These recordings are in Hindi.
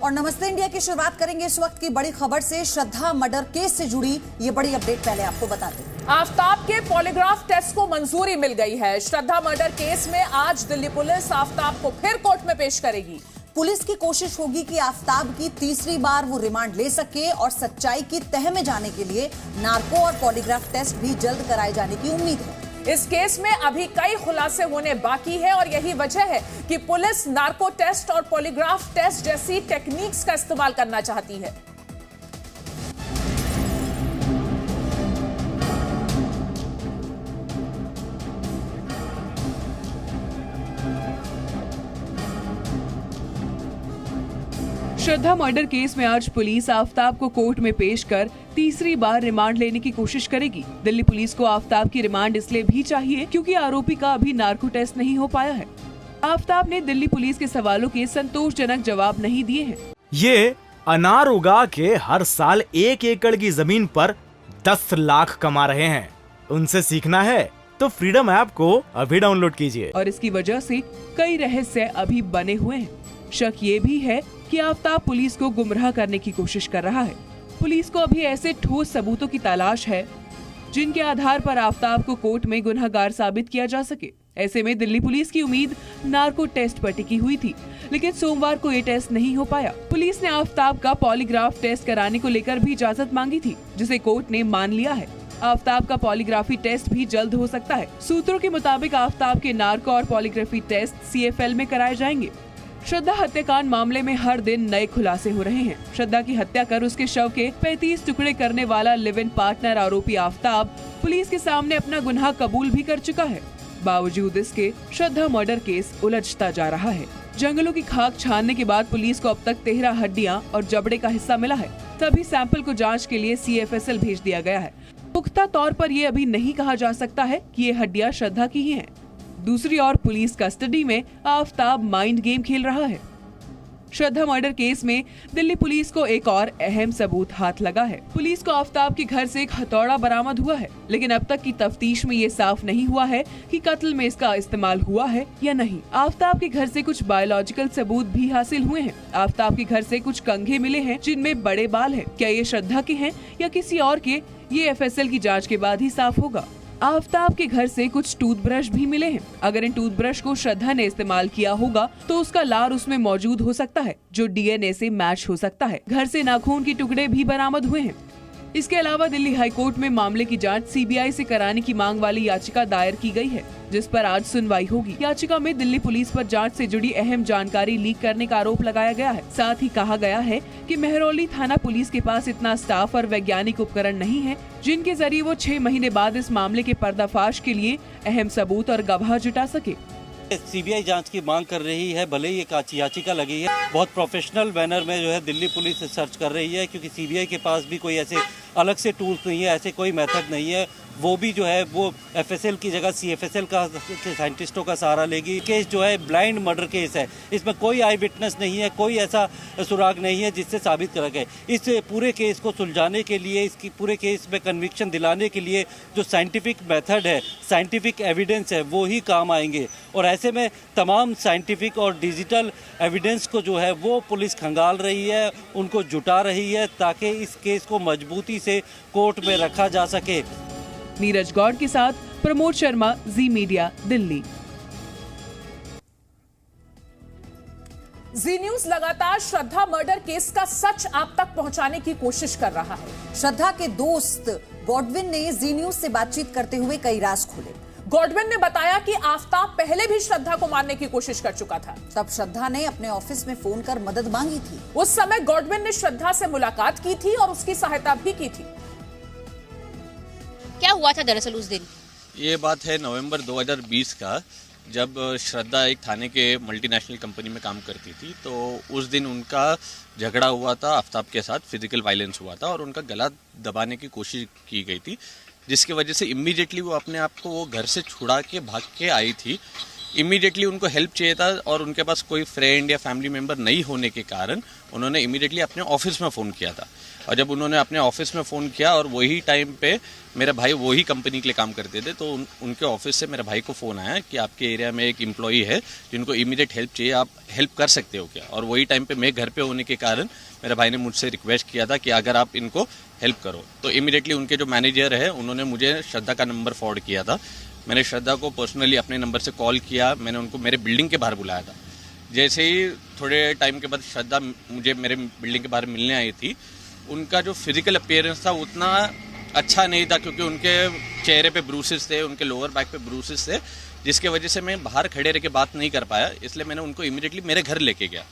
और नमस्ते इंडिया की शुरुआत करेंगे इस वक्त की बड़ी खबर से। श्रद्धा मर्डर केस से जुड़ी ये बड़ी अपडेट पहले आपको बता दें। आफताब के पॉलीग्राफ टेस्ट को मंजूरी मिल गई है। श्रद्धा मर्डर केस में आज दिल्ली पुलिस आफताब को फिर कोर्ट में पेश करेगी। पुलिस की कोशिश होगी कि आफताब की तीसरी बार वो रिमांड ले सके और सच्चाई की तह में जाने के लिए नार्को और पॉलीग्राफ टेस्ट भी जल्द कराए जाने की उम्मीद है। इस केस में अभी कई खुलासे होने बाकी है और यही वजह है कि पुलिस नार्को टेस्ट और पॉलीग्राफ टेस्ट जैसी टेक्निक्स का इस्तेमाल करना चाहती है। श्रद्धा मर्डर केस में आज पुलिस आफताब को कोर्ट में पेश कर तीसरी बार रिमांड लेने की कोशिश करेगी। दिल्ली पुलिस को आफताब की रिमांड इसलिए भी चाहिए क्योंकि आरोपी का अभी नार्को टेस्ट नहीं हो पाया है। आफताब ने दिल्ली पुलिस के सवालों के संतोषजनक जवाब नहीं दिए हैं। ये अनार उगा के हर साल 1 एकड़ की जमीन पर 10 लाख कमा रहे हैं। उनसे सीखना है तो फ्रीडम ऐप को अभी डाउनलोड कीजिए। और इसकी वजह से कई रहस्य अभी बने हुए हैं। शक ये भी है कि आफताब पुलिस को गुमराह करने की कोशिश कर रहा है। पुलिस को अभी ऐसे ठोस सबूतों की तलाश है जिनके आधार पर आफताब को कोर्ट में गुनहगार साबित किया जा सके। ऐसे में दिल्ली पुलिस की उम्मीद नार्को टेस्ट पर टिकी हुई थी, लेकिन सोमवार को ये टेस्ट नहीं हो पाया। पुलिस ने आफताब का पॉलीग्राफ टेस्ट कराने को लेकर भी इजाजत मांगी थी, जिसे कोर्ट ने मान लिया है। आफताब का पॉलीग्राफी टेस्ट भी जल्द हो सकता है। सूत्रों के मुताबिक आफताब के नार्को और पॉलीग्राफी टेस्ट CFL में कराए जाएंगे। श्रद्धा हत्याकांड मामले में हर दिन नए खुलासे हो रहे हैं। श्रद्धा की हत्या कर उसके शव के 35 टुकड़े करने वाला लिव इन पार्टनर आरोपी आफताब पुलिस के सामने अपना गुनाह कबूल भी कर चुका है। बावजूद इसके श्रद्धा मर्डर केस उलझता जा रहा है। जंगलों की खाक छानने के बाद पुलिस को अब तक 13 हड्डियां और जबड़े का हिस्सा मिला है। सभी सैंपल को जांच के लिए CFSL भेज दिया गया है। पुख्ता तौर पर ये अभी नहीं कहा जा सकता है कि ये हड्डियां श्रद्धा की ही हैं। दूसरी ओर पुलिस कस्टडी में आफताब माइंड गेम खेल रहा है। श्रद्धा मर्डर केस में दिल्ली पुलिस को एक और अहम सबूत हाथ लगा है। पुलिस को आफताब के घर से एक हथौड़ा बरामद हुआ है, लेकिन अब तक की तफ्तीश में ये साफ नहीं हुआ है कि कत्ल में इसका इस्तेमाल हुआ है या नहीं। आफताब के घर से कुछ बायोलॉजिकल सबूत भी हासिल हुए हैं। आफताब के घर से कुछ कंघे मिले हैं जिनमें बड़े बाल हैं। क्या ये श्रद्धा के हैं या किसी और के, ये FSL की जाँच के बाद ही साफ होगा। आफताब के घर से कुछ टूथब्रश भी मिले हैं। अगर इन टूथब्रश को श्रद्धा ने इस्तेमाल किया होगा तो उसका लार उसमें मौजूद हो सकता है, जो DNA से मैच हो सकता है। घर से नाखून के टुकड़े भी बरामद हुए हैं। इसके अलावा दिल्ली हाईकोर्ट में मामले की जांच CBI से कराने की मांग वाली याचिका दायर की गई है, जिस पर आज सुनवाई होगी। याचिका में दिल्ली पुलिस पर जांच से जुड़ी अहम जानकारी लीक करने का आरोप लगाया गया है। साथ ही कहा गया है कि मेहरौली थाना पुलिस के पास इतना स्टाफ और वैज्ञानिक उपकरण नहीं है जिनके जरिए वो 6 महीने बाद इस मामले के पर्दाफाश के लिए अहम सबूत और गवाह जुटा सके। CBI जांच की मांग कर रही है, भले ही एक याचिका लगी है। बहुत प्रोफेशनल मैनर में जो है दिल्ली पुलिस सर्च कर रही है, क्योंकि CBI के पास भी कोई ऐसे अलग से टूल्स नहीं है, ऐसे कोई मेथड नहीं है। वो भी जो है वो FSL की जगह CFSL का साइंटिस्टों का सहारा लेगी। केस जो है ब्लाइंड मर्डर केस है, इसमें कोई आई विटनेस नहीं है, कोई ऐसा सुराग नहीं है जिससे साबित करा गया। इस पूरे केस को सुलझाने के लिए, इसकी पूरे केस में कन्विक्शन दिलाने के लिए जो साइंटिफिक मेथड है, साइंटिफिक एविडेंस है, वो ही काम आएंगे। और ऐसे में तमाम साइंटिफिक और डिजिटल एविडेंस को जो है वो पुलिस खंगाल रही है, उनको जुटा रही है, ताकि इस केस को मजबूती से कोर्ट में रखा जा सके। नीरज गौड़ के साथ प्रमोद शर्मा, जी मीडिया, दिल्ली। जी न्यूज लगातार श्रद्धा मर्डर केस का सच आप तक पहुंचाने की कोशिश कर रहा है। श्रद्धा के दोस्त गॉडविन ने जी न्यूज से बातचीत करते हुए कई राज खोले। गॉडविन ने बताया कि आफताब पहले भी श्रद्धा को मारने की कोशिश कर चुका था। तब श्रद्धा ने अपने ऑफिस में फोन कर मदद मांगी थी। उस समय गॉडविन ने श्रद्धा से मुलाकात की थी और उसकी सहायता भी की थी। क्या हुआ था दरअसल उस दिन? ये बात है नवंबर 2020 का, जब श्रद्धा एक थाने के मल्टीनेशनल कंपनी में काम करती थी। तो उस दिन उनका झगड़ा हुआ था आफताब के साथ, फिजिकल वायलेंस हुआ था और उनका गला दबाने की कोशिश की गई थी, जिसकी वजह से इमीडिएटली वो अपने आप को वो घर से छुड़ा के भाग के आई थी। इमीडिएटली उनको हेल्प चाहिए था और उनके पास कोई फ्रेंड या फैमिली मेम्बर नहीं होने के कारण उन्होंने इमीडिएटली अपने ऑफिस में फ़ोन किया था। और जब उन्होंने अपने ऑफिस में फ़ोन किया और वही टाइम पे मेरा भाई वही कंपनी के लिए काम करते थे, तो उनके ऑफिस से मेरे भाई को फ़ोन आया कि आपके एरिया में एक एम्प्लॉई है जिनको इमीडिएट हेल्प चाहिए, आप हेल्प कर सकते हो क्या। और वही टाइम पे मैं घर पे होने के कारण मेरे भाई ने मुझसे रिक्वेस्ट किया था कि अगर आप इनको हेल्प करो। तो इमीडिएटली उनके जो मैनेजर है उन्होंने मुझे श्रद्धा का नंबर फॉरवर्ड किया था। मैंने श्रद्धा को पर्सनली अपने नंबर से कॉल किया, मैंने उनको मेरे बिल्डिंग के बाहर बुलाया था। जैसे ही थोड़े टाइम के बाद श्रद्धा मुझे मेरे बिल्डिंग के बाहर मिलने आई थी, उनका जो फिजिकल अपीयरेंस था उतना अच्छा नहीं था, क्योंकि उनके चेहरे पे ब्रूसेस थे, उनके लोअर बैक पे ब्रूसेस थे, जिसके वजह से मैं बाहर खड़े रह के बात नहीं कर पाया। इसलिए मैंने उनको इमीडिएटली मेरे घर लेके गया।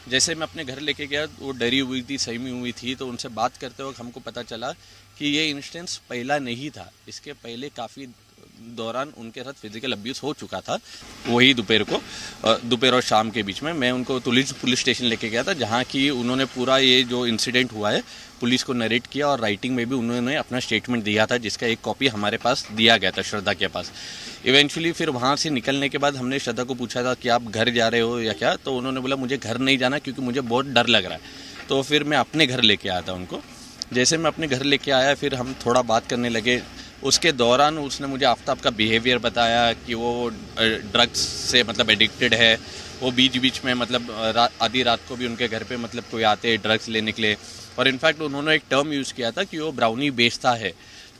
जैसे मैं अपने घर लेके गया, वो डरी हुई थी, सहमी हुई थी। तो उनसे बात करते वक्त हमको पता चला कि ये इंस्टेंस पहला नहीं था, इसके पहले काफ़ी दौरान उनके साथ फिजिकल अब्यूज़ हो चुका था। वही दोपहर और शाम के बीच में मैं उनको पुलिस स्टेशन लेके गया था, जहाँ की उन्होंने पूरा ये जो इंसिडेंट हुआ है पुलिस को नरेट किया और राइटिंग में भी उन्होंने अपना स्टेटमेंट दिया था, जिसका एक कॉपी हमारे पास दिया गया था श्रद्धा के पास। इवेंचुअली फिर वहाँ से निकलने के बाद हमने श्रद्धा को पूछा था कि आप घर जा रहे हो या क्या, तो उन्होंने बोला मुझे घर नहीं जाना क्योंकि मुझे बहुत डर लग रहा है। तो फिर मैं अपने घर लेके आया था उनको। जैसे मैं अपने घर लेके आया, फिर हम थोड़ा बात करने लगे। उसके दौरान उसने मुझे आफ्ताब का बिहेवियर बताया कि वो ड्रग्स से मतलब एडिक्टेड है। वो बीच बीच में मतलब आधी रात को भी उनके घर पे मतलब कोई आते ड्रग्स लेने के लिए। और इनफैक्ट उन्होंने एक टर्म यूज़ किया था कि वो ब्राउनी बेचता है,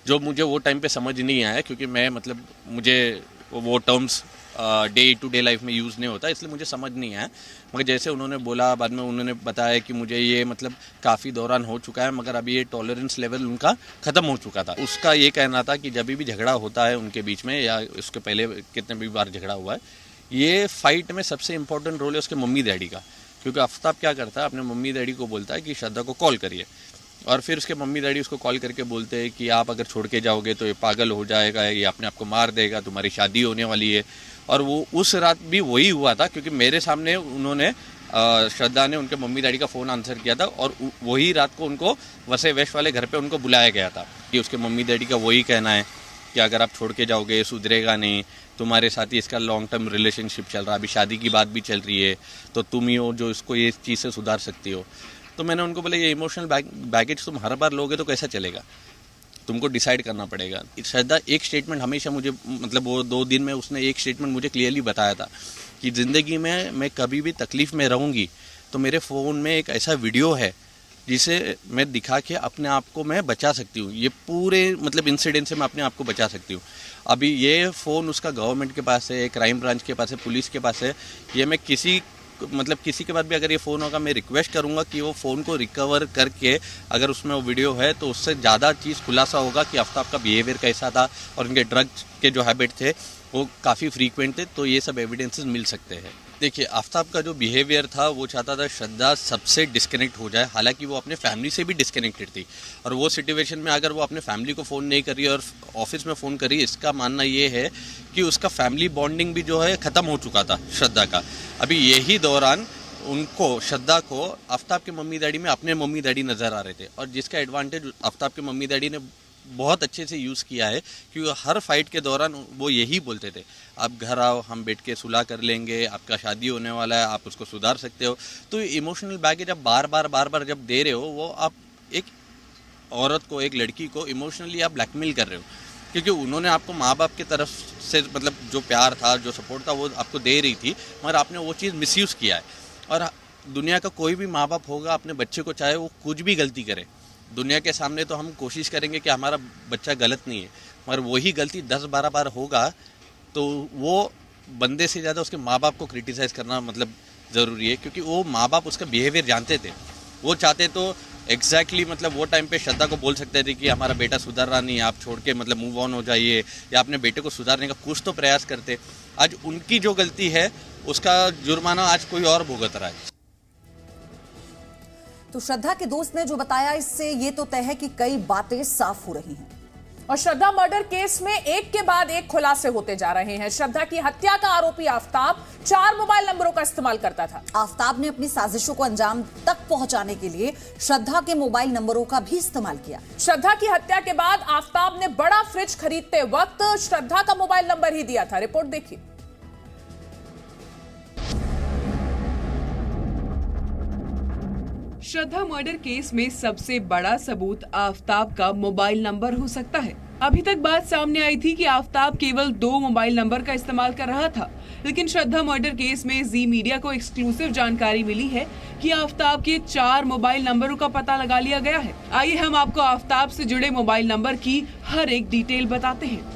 जो मुझे वो टाइम पे समझ नहीं आया, क्योंकि मैं मतलब मुझे वो terms day to day life में यूज़ नहीं होता, इसलिए मुझे समझ नहीं आया। मगर जैसे उन्होंने बोला, बाद में उन्होंने बताया कि मुझे ये मतलब काफ़ी दौरान हो चुका है, मगर अभी ये टॉलरेंस लेवल उनका ख़त्म हो चुका था। उसका ये कहना था कि जब भी झगड़ा होता है उनके बीच में या उसके पहले कितने भी बार झगड़ा हुआ है, ये फाइट में सबसे इम्पोर्टेंट रोल है उसके मम्मी डैडी का। क्योंकि आफ्ताब क्या करता है, अपने मम्मी डैडी को बोलता है कि श्रद्धा को कॉल करिए, और फिर उसके मम्मी डैडी उसको कॉल करके बोलते हैं कि आप अगर छोड़ के जाओगे तो ये पागल हो जाएगा, ये अपने आप को मार देगा, तुम्हारी शादी होने वाली है। और वो उस रात भी वही हुआ था, क्योंकि मेरे सामने उन्होंने श्रद्धा ने उनके मम्मी डैडी का फ़ोन आंसर किया था और वही रात को उनको वसे वेश वाले घर पे उनको बुलाया गया था। कि उसके मम्मी डैडी का वही कहना है कि अगर आप छोड़ के जाओगे सुधरेगा नहीं, तुम्हारे साथ ही इसका लॉन्ग टर्म रिलेशनशिप चल रहा है, अभी शादी की बात भी चल रही है, तो तुम ही हो जो इसको ये चीज़ से सुधार सकती हो। तो मैंने उनको बोला ये इमोशनल बैगेज तुम हर बार लोगे तो कैसा चलेगा, तुमको डिसाइड करना पड़ेगा। श्रद्धा एक स्टेटमेंट हमेशा मुझे मतलब वो 2 दिन में उसने एक स्टेटमेंट मुझे क्लियरली बताया था कि ज़िंदगी में मैं कभी भी तकलीफ़ में रहूँगी तो मेरे फ़ोन में एक ऐसा वीडियो है जिसे मैं दिखा के अपने आप को मैं बचा सकती हूँ। ये पूरे मतलब इंसिडेंट से मैं अपने आप को बचा सकती हूँ। अभी ये फ़ोन उसका गवर्नमेंट के पास है, क्राइम ब्रांच के पास है, पुलिस के पास है। ये मैं किसी के बाद भी अगर ये फ़ोन होगा, मैं रिक्वेस्ट करूंगा कि वो फ़ोन को रिकवर करके अगर उसमें वो वीडियो है तो उससे ज़्यादा चीज़ खुलासा होगा कि आफ्ताब का बिहेवियर कैसा था और इनके ड्रग्स के जो हैबिट थे वो काफ़ी फ्रीक्वेंट थे, तो ये सब एविडेंसेस मिल सकते हैं। देखिए, आफ्ताब का जो बिहेवियर था वो चाहता था श्रद्धा सबसे डिस्कनेक्ट हो जाए, हालांकि वो अपने फैमिली से भी डिस्कनेक्टेड थी। और वो सिचुएशन में अगर वो अपने फैमिली को फ़ोन नहीं कर रही और ऑफिस में फ़ोन कर रही, इसका मानना ये है कि उसका फैमिली बॉन्डिंग भी जो है ख़त्म हो चुका था श्रद्धा का। अभी यही दौरान उनको श्रद्धा को आफ्ताब के मम्मी डैडी में अपने मम्मी डैडी नज़र आ रहे थे, और जिसका एडवांटेज आफ्ताब के मम्मी डैडी ने बहुत अच्छे से यूज़ किया है, क्योंकि हर फाइट के दौरान वो यही बोलते थे, आप घर आओ, हम बैठ के सुलह कर लेंगे, आपका शादी होने वाला है, आप उसको सुधार सकते हो। तो इमोशनल बैगेज आप बार बार जब दे रहे हो, वो आप एक औरत को, एक लड़की को इमोशनली आप ब्लैकमेल कर रहे हो, क्योंकि उन्होंने आपको माँ बाप की तरफ से मतलब जो प्यार था, जो सपोर्ट था, वो आपको दे रही थी, मगर आपने वो चीज़ मिसयूज़ किया है। और दुनिया का कोई भी माँ बाप होगा, अपने बच्चे को चाहे वो कुछ भी गलती करे, दुनिया के सामने तो हम कोशिश करेंगे कि हमारा बच्चा गलत नहीं है, मगर वही गलती 10-12 बार होगा तो वो बंदे से ज़्यादा उसके माँ बाप को क्रिटिसाइज़ करना मतलब ज़रूरी है, क्योंकि वो माँ बाप उसका बिहेवियर जानते थे। वो चाहते तो एग्जैक्टली मतलब वो टाइम पे श्रद्धा को बोल सकते थे कि हमारा बेटा सुधर रहा नहीं, आप छोड़ के मतलब मूव ऑन हो जाइए, या अपने बेटे को सुधारने का कुछ तो प्रयास करते। आज उनकी जो गलती है उसका जुर्माना आज कोई और भुगत रहा है। तो श्रद्धा के दोस्त ने जो बताया, इससे ये तो तय है कि कई बातें साफ हो रही हैं। और श्रद्धा मर्डर केस में एक के बाद एक खुलासे होते जा रहे हैं। श्रद्धा की हत्या का आरोपी आफ्ताब 4 मोबाइल नंबरों का इस्तेमाल करता था। आफ्ताब ने अपनी साजिशों को अंजाम तक पहुंचाने के लिए श्रद्धा के मोबाइल नंबरों का भी इस्तेमाल किया। श्रद्धा की हत्या के बाद आफ्ताब ने बड़ा फ्रिज खरीदते वक्त श्रद्धा का मोबाइल नंबर ही दिया था। रिपोर्ट देखिए। श्रद्धा मर्डर केस में सबसे बड़ा सबूत आफताब का मोबाइल नंबर हो सकता है। अभी तक बात सामने आई थी कि आफताब केवल 2 मोबाइल नंबर का इस्तेमाल कर रहा था, लेकिन श्रद्धा मर्डर केस में जी मीडिया को एक्सक्लूसिव जानकारी मिली है कि आफताब के 4 मोबाइल नंबरों का पता लगा लिया गया है। आइए हम आपको आफताब से जुड़े मोबाइल नंबर की हर एक डिटेल बताते हैं।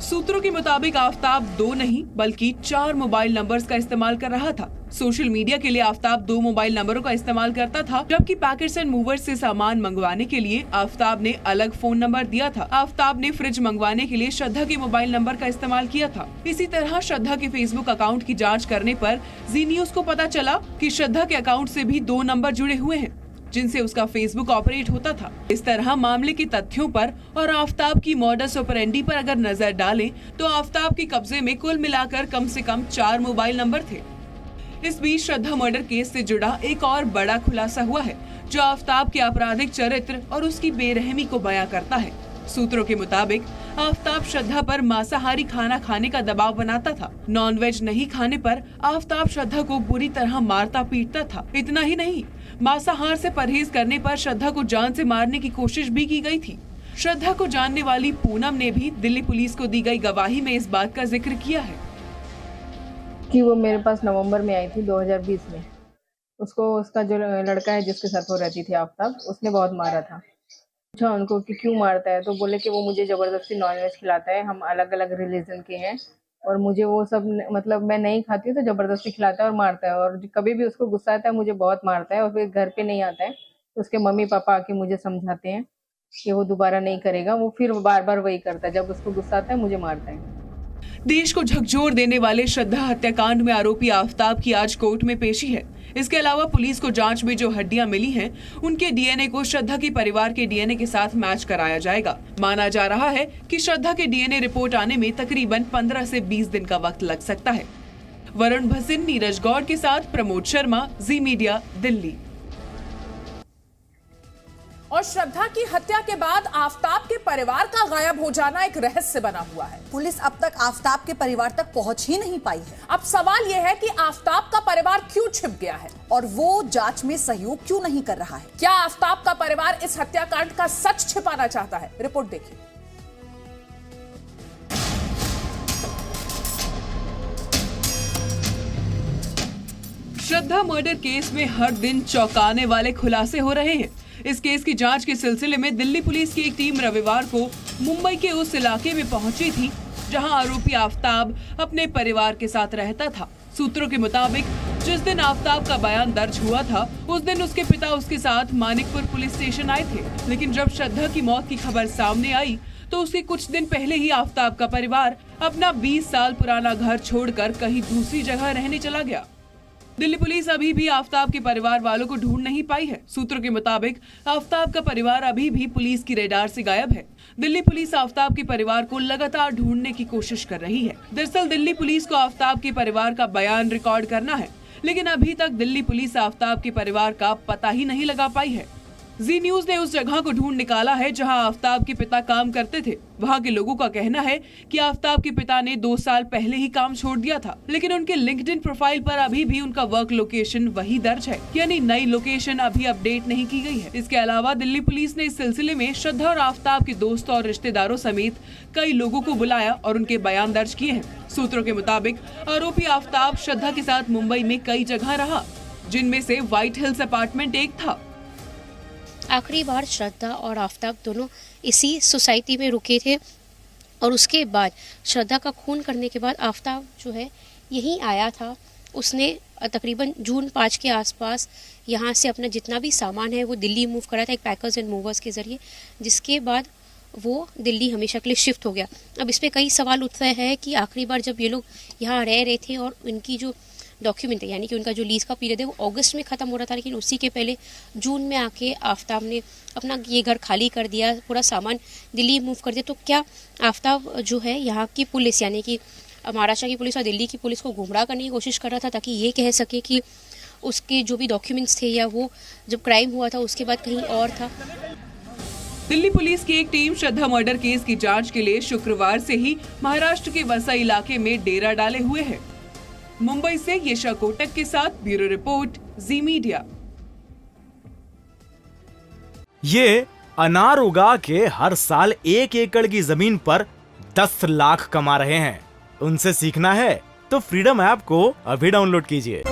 सूत्रों के मुताबिक आफताब 2 नहीं बल्कि 4 मोबाइल नंबर्स का इस्तेमाल कर रहा था। सोशल मीडिया के लिए आफताब 2 मोबाइल नंबरों का इस्तेमाल करता था, जबकि पैकेट्स एंड मूवर्स से सामान मंगवाने के लिए आफताब ने अलग फोन नंबर दिया था। आफताब ने फ्रिज मंगवाने के लिए श्रद्धा के मोबाइल नंबर का इस्तेमाल किया था। इसी तरह श्रद्धा के फेसबुक अकाउंट की जाँच करने पर जी न्यूज को पता चला कि श्रद्धा के अकाउंट से भी 2 नंबर जुड़े हुए हैं, जिनसे उसका फेसबुक ऑपरेट होता था। इस तरह मामले के तथ्यों पर और आफताब की मॉडस ऑपरेंडी पर अगर नजर डालें तो आफताब के कब्जे में कुल मिलाकर कम से कम 4 मोबाइल नंबर थे। इस बीच श्रद्धा मर्डर केस से जुड़ा एक और बड़ा खुलासा हुआ है, जो आफताब के आपराधिक चरित्र और उसकी बेरहमी को बयां करता है। सूत्रों के मुताबिक आफताब श्रद्धा पर मांसाहारी खाना खाने का दबाव बनाता था। नॉनवेज नहीं खाने पर आफताब श्रद्धा को बुरी तरह मारता पीटता था। इतना ही नहीं, मांसाहार से परहेज करने पर श्रद्धा को जान से मारने की कोशिश भी की गई थी। श्रद्धा को जानने वाली पूनम ने भी दिल्ली पुलिस को दी गई गवाही में इस बात का जिक्र किया है कि वो मेरे पास नवंबर में आई थी 2020 में। उसको उसका जो लड़का है जिसके साथ वो रहती थी आफताब, उसने बहुत मारा था। पूछा उनको कि क्यों मारता है, तो बोले कि वो मुझे ज़बरदस्ती नॉनवेज खिलाता है, हम अलग अलग रिलीजन के हैं और मुझे वो सब मतलब मैं नहीं खाती हूँ तो ज़बरदस्ती खिलाता है और मारता है, और कभी भी उसको गुस्सा आता है मुझे बहुत मारता है और फिर घर पे नहीं आता है तो उसके मम्मी पापा आके मुझे समझाते हैं कि वो दोबारा नहीं करेगा। वो फिर बार बार वही करता है, जब उसको गुस्सा आता है मुझे मारता है। देश को झकझोर देने वाले श्रद्धा हत्याकांड में आरोपी आफताब की आज कोर्ट में पेशी है। इसके अलावा पुलिस को जांच में जो हड्डियां मिली हैं, उनके डीएनए को श्रद्धा के परिवार के डीएनए के साथ मैच कराया जाएगा। माना जा रहा है कि श्रद्धा के डीएनए रिपोर्ट आने में तकरीबन 15 से 20 दिन का वक्त लग सकता है। वरुण भसिन, नीरज गौड़ के साथ प्रमोद शर्मा, जी मीडिया, दिल्ली। और श्रद्धा की हत्या के बाद आफताब के परिवार का गायब हो जाना एक रहस्य बना हुआ है। पुलिस अब तक आफताब के परिवार तक पहुंच ही नहीं पाई है। अब सवाल यह है कि आफताब का परिवार क्यों छिप गया है और वो जांच में सहयोग क्यों नहीं कर रहा है। क्या आफताब का परिवार इस हत्याकांड का सच छिपाना चाहता है? रिपोर्ट देखिए। श्रद्धा मर्डर केस में हर दिन चौंकाने वाले खुलासे हो रहे हैं। इस केस की जांच के सिलसिले में दिल्ली पुलिस की एक टीम रविवार को मुंबई के उस इलाके में पहुंची थी जहां आरोपी आफताब अपने परिवार के साथ रहता था। सूत्रों के मुताबिक जिस दिन आफताब का बयान दर्ज हुआ था, उस दिन उसके पिता उसके साथ मानिकपुर पुलिस स्टेशन आए थे, लेकिन जब श्रद्धा की मौत की खबर सामने आई तो उसके कुछ दिन पहले ही आफताब का परिवार अपना 20 साल पुराना घर छोड़कर कहीं दूसरी जगह रहने चला गया। दिल्ली पुलिस अभी भी आफताब के परिवार वालों को ढूंढ नहीं पाई है। सूत्रों के मुताबिक आफताब का परिवार अभी भी पुलिस की रेडार से गायब है। दिल्ली पुलिस आफताब के परिवार को लगातार ढूंढने की कोशिश कर रही है। दरअसल दिल्ली पुलिस को आफताब के परिवार का बयान रिकॉर्ड करना है, लेकिन अभी तक दिल्ली पुलिस आफताब के परिवार का पता ही नहीं लगा पाई है। जी न्यूज ने उस जगह को ढूंढ निकाला है जहां आफताब के पिता काम करते थे। वहां के लोगों का कहना है कि आफताब के पिता ने 2 साल पहले ही काम छोड़ दिया था, लेकिन उनके लिंक्डइन प्रोफाइल पर अभी भी उनका वर्क लोकेशन वही दर्ज है, यानी नई लोकेशन अभी अपडेट नहीं की गई है। इसके अलावा दिल्ली पुलिस ने इस सिलसिले में श्रद्धा और आफताब के दोस्तों और रिश्तेदारों समेत कई लोगों को बुलाया और उनके बयान दर्ज किए हैं। सूत्रों के मुताबिक आरोपी आफताब श्रद्धा के साथ मुंबई में कई जगह रहा, जिनमें से व्हाइट हिल्स अपार्टमेंट एक था। आखिरी बार श्रद्धा और आफताब दोनों इसी सोसाइटी में रुके थे और उसके बाद श्रद्धा का खून करने के बाद आफताब जो है यहीं आया था। उसने तकरीबन जून 5 के आसपास यहाँ से अपना जितना भी सामान है वो दिल्ली मूव करा था एक पैकर्स एंड मूवर्स के ज़रिए, जिसके बाद वो दिल्ली हमेशा के लिए शिफ्ट हो गया। अब इस पर कई सवाल उठ रहे हैं कि आखिरी बार जब ये लोग यहाँ रह रहे थे और इनकी जो डॉक्यूमेंट है यानी कि उनका जो लीज का पीरियड है वो अगस्त में ख़त्म हो रहा था, लेकिन उसी के पहले जून में आके आफताब ने अपना ये घर खाली कर दिया, पूरा सामान दिल्ली मूव कर दिया। तो क्या आफताब जो है यहाँ की पुलिस यानी कि महाराष्ट्र की पुलिस और दिल्ली की पुलिस को गुमराह करने की कोशिश कर रहा था ताकि ये कह सके कि उसके जो भी डॉक्यूमेंट्स थे या वो जब क्राइम हुआ था उसके बाद कहीं और था। दिल्ली पुलिस की एक टीम श्रद्धा मर्डर केस की जांच के लिए शुक्रवार से ही महाराष्ट्र के वसई इलाके में डेरा डाले हुए है। मुंबई से यशा कोटक के साथ ब्यूरो रिपोर्ट, जी मीडिया। ये अनार उगा के हर साल 1 एकड़ की जमीन पर 10 लाख कमा रहे हैं। उनसे सीखना है तो फ्रीडम ऐप को अभी डाउनलोड कीजिए।